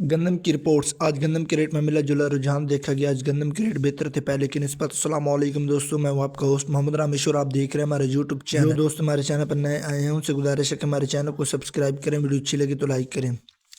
گندم کی رپورٹس۔ آج گندم کے ریٹ میں ملا جلا رجحان دیکھا گیا۔ آج گندم کے ریٹ بہتر تھے پہلے کی نسبت۔ السلام علیکم دوستوں، میں ہوں آپ کا ہوسٹ محمد رامش اور آپ دیکھ رہے ہیں ہمارے یوٹیوب چینل۔ جو دوست ہمارے چینل پر نئے آئے ہیں ان سے گزارش ہے کہ ہمارے چینل کو سبسکرائب کریں، ویڈیو اچھی لگی تو لائک کریں۔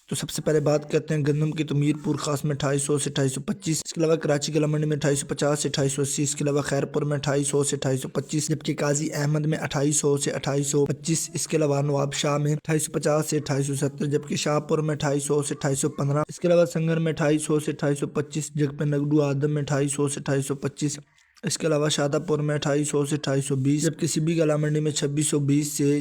تو سب سے پہلے بات کرتے ہیں گندم کی۔ تو میرپور خاص میں 2800 سے 2825، اس کے علاوہ کراچی گلا منڈی میں 2850 سے 2880، اس کے علاوہ خیرپور میں 2800 سے 2825، جبکہ قاضی احمد میں 2800 سے 2825، اس کے علاوہ نواب شاہ میں 2850 سے 2870، جبکہ شاہپور میں 2800 سے 2815، اس کے علاوہ سنگر میں 2800 سے 2825، جگہ نگڈو آدم میں 2800 سے 2825، اس کے علاوہ شادہ پور میں 2800 سے 2820، جبکہ سبی گلا منڈی میں 2620 سے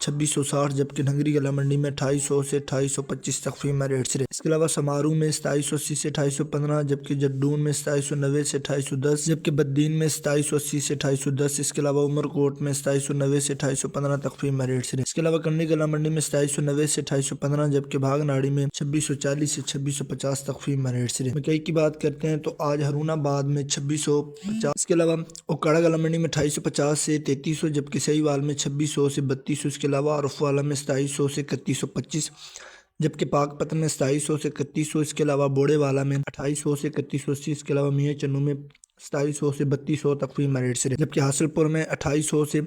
2660، جبکہ نگری گلا منڈی میں 2800 سے 2825 تخفیف میں ریٹ سے۔ اس کے علاوہ سمارو میں 2780 سے 2815، جبکہ جڈون میں 2790 سے 2810، جبکہ بدین میں 2780 سے 2810، اس کے علاوہ عمر کوٹ میں 2790 سے 2815 تخفیف میں ریٹ سے۔ اس کے علاوہ کنڈی گلا منڈی میں 2790 سے 2815، جبکہ بھاگ ناڑی میں 2640 سے 2650 تخفیف میں ریٹ سے۔ مکئی کی بات کرتے ہیں تو آج ہرون آباد میں 2650، اس کے علاوہ اوکاڑا گلا منڈی میں 2850 سے 3300، جبکہ سہیوال میں 2600 سے 3200، اس کے علاوہ عرف والا میں 2700 سے 3125، جبکہ پاک پتن میں 2700 سے 3100، اس کے علاوہ بوڑے والا میں 2800 سے 3180، اس کے علاوہ میاں چنو میں 2700 سے 3200 تخفیف میں ریٹ سے، جبکہ حاصل پور میں 2800 سے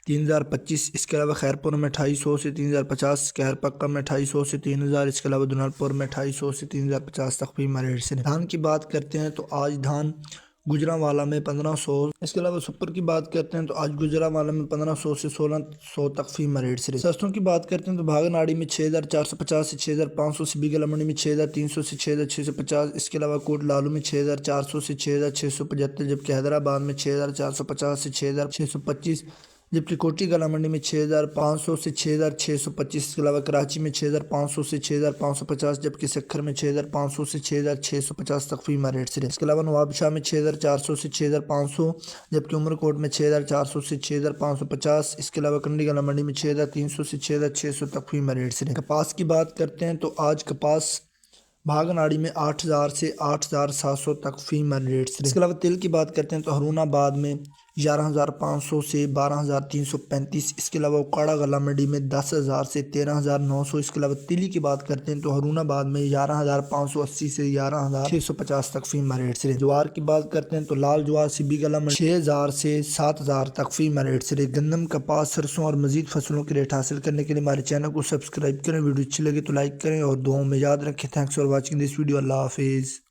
3025، اس کے علاوہ خیرپور میں 2800 سے 3050، کہر پکا میں 2800 سے 3000، اس کے علاوہ دنال پور میں 2800 سے 3050 تخفیف میں ریٹ سے۔ دھان کی بات کرتے ہیں تو آج دھان گجرانوالا میں 1500، اس کے علاوہ سپر کی بات کرتے ہیں تو آج گجرانوالا میں 1500 سے 1600 تخفیف میں ریٹ سے۔ سستوں کی بات کرتے ہیں تو بھاگ ناڑی میں 6450 سے 6500، سبی گلا منڈی میں 6300 سے 6650، اس کے علاوہ کوٹ لالو میں 6400 سے 6675، جبکہ حیدرآباد میں 6450 سے 6625، جبکہ کوٹی گلا منڈی میں 6500 سے 6625، اس کے علاوہ کراچی میں 6500 سے 6550، جبکہ سکھر میں 6500 سے 6650 تخفیف میں ریٹ سے۔ اس کے علاوہ نواب شاہ میں 6400 سے 6500، جبکہ عمر کوٹ میں 6400 سے 6550، اس کے علاوہ کنڈی گلا منڈی میں 6300 سے 6600 تخفیف میں ریٹ سے۔ کپاس کی بات کرتے ہیں تو آج کپاس بھاگ ناڑی میں 8000 سے 8700 تخفیف میں ریٹ سے۔ اس کے علاوہ تل کی بات کرتے ہیں تو ہرون آباد میں 11500 سے 12335، اس کے علاوہ اوکاڑا گلا منڈی میں 10000 سے 13900، اس کے علاوہ تیلی کی بات کرتے ہیں تو ہرون آباد میں 11580 سے 11650 تخفیف میں ریٹ سے۔ جوار کی بات کرتے ہیں تو لال جوار سبی گلا منڈی 6000 سے 7000 تخفیف میں ریٹ سے۔ گندم، کپاس، سرسوں اور مزید فصلوں کے ریٹ حاصل کرنے کے لیے ہمارے چینل کو سبسکرائب کریں، ویڈیو اچھی لگے تو لائک کریں اور دعاؤں میں یاد رکھیں۔ Thanks for watching this video. اللہ حافظ۔